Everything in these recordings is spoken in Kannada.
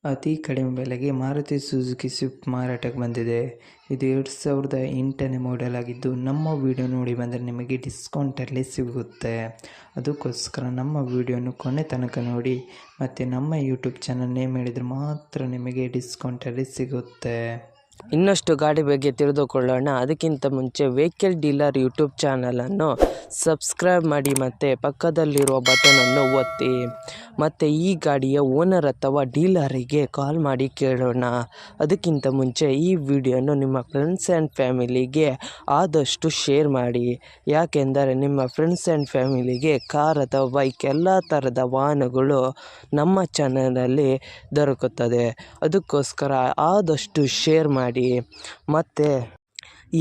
ಅತಿ ಕಡಿಮೆ ಬೆಲೆಗೆ ಮಾರುತಿ ಸುಜುಕಿ ಸ್ವಿಫ್ಟ್ ಮಾರಾಟಕ್ಕೆ ಬಂದಿದೆ. ಇದು 2008ನೇ ಮಾಡೆಲ್ ಆಗಿದ್ದು, ನಮ್ಮ ವಿಡಿಯೋ ನೋಡಿ ಬಂದರೆ ನಿಮಗೆ ಡಿಸ್ಕೌಂಟಲ್ಲಿ ಸಿಗುತ್ತೆ. ಅದಕ್ಕೋಸ್ಕರ ನಮ್ಮ ವಿಡಿಯೋನ ಕೊನೆ ತನಕ ನೋಡಿ ಮತ್ತು ನಮ್ಮ ಯೂಟ್ಯೂಬ್ ಚಾನಲ್ ನೇಮ್ ಹೇಳಿದರೆ ಮಾತ್ರ ನಿಮಗೆ ಡಿಸ್ಕೌಂಟಲ್ಲಿ ಸಿಗುತ್ತೆ. ಇನ್ನಷ್ಟು ಗಾಡಿ ಬಗ್ಗೆ ತಿಳಿದುಕೊಳ್ಳೋಣ. ಅದಕ್ಕಿಂತ ಮುಂಚೆ ವೆಹಿಕಲ್ ಡೀಲರ್ ಯೂಟ್ಯೂಬ್ ಚಾನಲನ್ನು ಸಬ್ಸ್ಕ್ರೈಬ್ ಮಾಡಿ ಮತ್ತು ಪಕ್ಕದಲ್ಲಿರುವ ಬಟನನ್ನು ಒತ್ತಿ. ಮತ್ತು ಈ ಗಾಡಿಯ ಓನರ್ ಅಥವಾ ಡೀಲರಿಗೆ ಕಾಲ್ ಮಾಡಿ ಕೇಳೋಣ. ಅದಕ್ಕಿಂತ ಮುಂಚೆ ಈ ವಿಡಿಯೋನು ನಿಮ್ಮ ಫ್ರೆಂಡ್ಸ್ ಆ್ಯಂಡ್ ಫ್ಯಾಮಿಲಿಗೆ ಆದಷ್ಟು ಶೇರ್ ಮಾಡಿ. ಯಾಕೆಂದರೆ ನಿಮ್ಮ ಫ್ರೆಂಡ್ಸ್ ಆ್ಯಂಡ್ ಫ್ಯಾಮಿಲಿಗೆ ಕಾರ್ ಅಥವಾ ಬೈಕ್ ಎಲ್ಲ ಥರದ ವಾಹನಗಳು ನಮ್ಮ ಚಾನಲಲ್ಲಿ ದೊರಕುತ್ತದೆ. ಅದಕ್ಕೋಸ್ಕರ ಆದಷ್ಟು ಶೇರ್ ಮಾಡಿ. ಮತ್ತು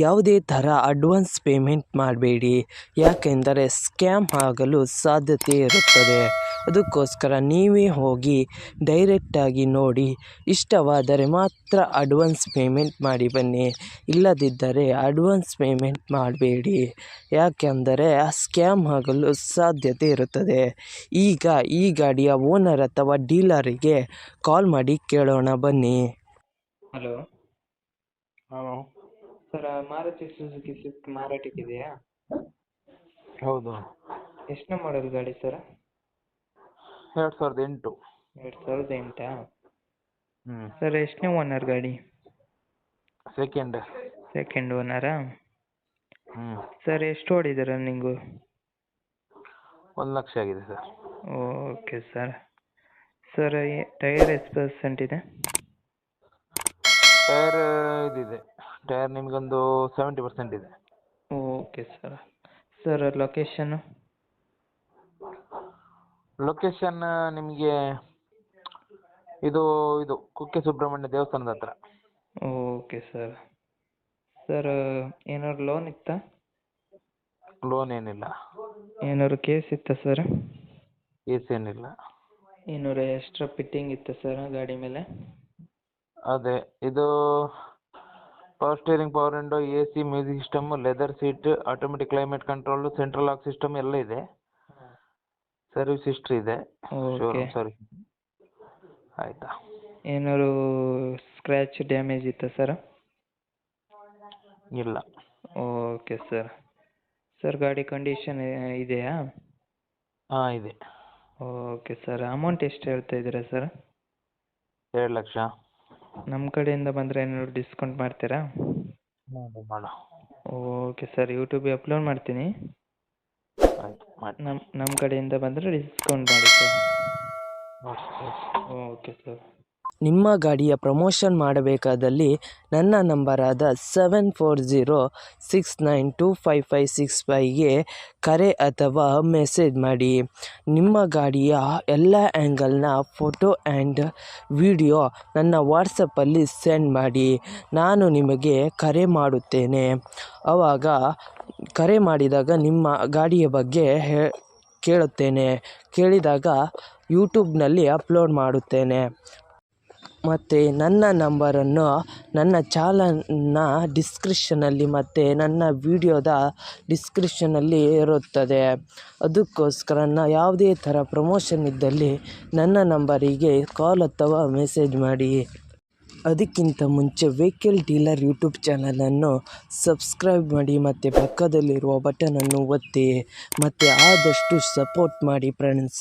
ಯಾವುದೇ ಥರ ಅಡ್ವಾನ್ಸ್ ಪೇಮೆಂಟ್ ಮಾಡಬೇಡಿ, ಯಾಕೆಂದರೆ ಸ್ಕ್ಯಾಮ್ ಆಗಲು ಸಾಧ್ಯತೆ ಇರುತ್ತದೆ. ಅದಕ್ಕೋಸ್ಕರ ನೀವೇ ಹೋಗಿ ಡೈರೆಕ್ಟಾಗಿ ನೋಡಿ, ಇಷ್ಟವಾದರೆ ಮಾತ್ರ ಅಡ್ವಾನ್ಸ್ ಪೇಮೆಂಟ್ ಮಾಡಿ ಬನ್ನಿ. ಇಲ್ಲದಿದ್ದರೆ ಅಡ್ವಾನ್ಸ್ ಪೇಮೆಂಟ್ ಮಾಡಬೇಡಿ, ಯಾಕೆಂದರೆ ಸ್ಕ್ಯಾಮ್ ಆಗಲು ಸಾಧ್ಯತೆ ಇರುತ್ತದೆ. ಈಗ ಈ ಗಾಡಿಯ ಓನರ್ ಅಥವಾ ಡೀಲರಿಗೆ ಕಾಲ್ ಮಾಡಿ ಕೇಳೋಣ ಬನ್ನಿ. Hello sir, Maruti Suzuki swift ಮಾರಾಟಕ್ಕಿದೆಯಾ? ಹೌದು. ಎಷ್ಟನೇ ಮಾಡೆಲ್ ಗಾಡಿ ಸರ್? 2008. 2008 ಸರ್, ಎಷ್ಟನೇ ಓನರ್ ಗಾಡಿ? ಸೆಕೆಂಡ್ ಓನರಾ? ಸರ್, ಎಷ್ಟು ಓಡಿದೆ ರನ್ನಿಂಗು? 1,00,000 ಆಗಿದೆ sir. Okay sir. Sir, tyre ಎಷ್ಟು ಪರ್ಸೆಂಟ್ ಇದೆ? ಟೈರ್ ಇದಿದೆ, ಟೈರ್ ನಿಮಗೊಂದು 70% ಇದೆ. Okay sir. Sir, location? Location ನಿಮಗೆ ಇದು ಕುಕ್ಕೆ ಸುಬ್ರಹ್ಮಣ್ಯ ದೇವಸ್ಥಾನದ ಹತ್ರ. Okay sir. ಸರ್, ಏನಾದ್ರು ಲೋನ್ ಇತ್ತಾ? ಲೋನ್ ಏನಿಲ್ಲ. ಏನಾದ್ರು ಕೇಸ್ ಇತ್ತಾ ಸರ್? ಕೇಸ್ ಏನಿಲ್ಲ. ಏನಾದ್ರು ಎಕ್ಸ್ಟ್ರಾ ಫಿಟ್ಟಿಂಗ್ ಇತ್ತಾ ಸರ್ ಗಾಡಿ ಮೇಲೆ? ಅದೇ, ಇದು power steering, power window, AC, music system, leather seat, automatic climate control, central lock system ಎಲ್ಲ ಇದೆ. ಸರ್ವಿಸ್ ಹಿಸ್ಟ್ರಿ ಇದೆ. Showroom service. ಆಯಿತಾ? ಏನಾದ್ರು ಸ್ಕ್ರ್ಯಾಚ್ ಡ್ಯಾಮೇಜ್ ಇತ್ತಾ ಸರ್? ಇಲ್ಲ. Okay sir. ಸರ್, ಗಾಡಿ ಕಂಡೀಷನ್ ಇದೆಯಾ? ಹಾಂ, ಇದೆ. Okay sir. ಅಮೌಂಟ್ ಎಷ್ಟು ಹೇಳ್ತಾ ಇದ್ದೀರಾ ಸರ್? 2 ಲಕ್ಷ. ನಮ್ಮ ಕಡೆಯಿಂದ ಬಂದರೆ ಏನಾದ್ರು ಡಿಸ್ಕೌಂಟ್ ಮಾಡ್ತೀರಾ? ಮಾಡು. ಓಕೆ ಸರ್, ಯೂಟ್ಯೂಬಿಗೆ ಅಪ್ಲೋಡ್ ಮಾಡ್ತೀನಿ. ಆಯ್ತು, ಮಾಡಿ. ನಮ್ಮ ಕಡೆಯಿಂದ ಬಂದರೆ ಡಿಸ್ಕೌಂಟ್ ಮಾಡಿ ಸರ್. Okay sir. ನಿಮ್ಮ ಗಾಡಿಯ ಪ್ರಮೋಷನ್ ಮಾಡಬೇಕಾದಲ್ಲಿ ನನ್ನ ನಂಬರಾದ 7406925565ಗೆ ಕರೆ ಅಥವಾ ಮೆಸೇಜ್ ಮಾಡಿ. ನಿಮ್ಮ ಗಾಡಿಯ ಎಲ್ಲ ಆ್ಯಂಗಲ್ನ ಫೋಟೋ ಆ್ಯಂಡ್ ವಿಡಿಯೋ ನನ್ನ ವಾಟ್ಸಪ್ಪಲ್ಲಿ ಸೆಂಡ್ ಮಾಡಿ. ನಾನು ನಿಮಗೆ ಕರೆ ಮಾಡುತ್ತೇನೆ. ಆವಾಗ ಕರೆ ಮಾಡಿದಾಗ ನಿಮ್ಮ ಗಾಡಿಯ ಬಗ್ಗೆ ಕೇಳಿದಾಗ ಯೂಟ್ಯೂಬ್ನಲ್ಲಿ ಅಪ್ಲೋಡ್ ಮಾಡುತ್ತೇನೆ. ಮತ್ತು ನನ್ನ ನಂಬರನ್ನು ನನ್ನ ಚಾನಲ್ನ ಡಿಸ್ಕ್ರಿಪ್ಷನಲ್ಲಿ ಮತ್ತು ನನ್ನ ವಿಡಿಯೋದ ಡಿಸ್ಕ್ರಿಪ್ಷನಲ್ಲಿ ಇರುತ್ತದೆ. ಅದಕ್ಕೋಸ್ಕರ ಯಾವುದೇ ಥರ ಪ್ರಮೋಷನ್ ಇದ್ದಲ್ಲಿ ನನ್ನ ನಂಬರಿಗೆ ಕಾಲ್ ಅಥವಾ ಮೆಸೇಜ್ ಮಾಡಿ. ಅದಕ್ಕಿಂತ ಮುಂಚೆ ವೆಹಿಕಲ್ ಡೀಲರ್ ಯೂಟ್ಯೂಬ್ ಚಾನಲನ್ನು ಸಬ್ಸ್ಕ್ರೈಬ್ ಮಾಡಿ ಮತ್ತು ಪಕ್ಕದಲ್ಲಿರುವ ಬಟನನ್ನು ಒತ್ತಿ ಮತ್ತು ಆದಷ್ಟು ಸಪೋರ್ಟ್ ಮಾಡಿ ಫ್ರೆಂಡ್ಸ್.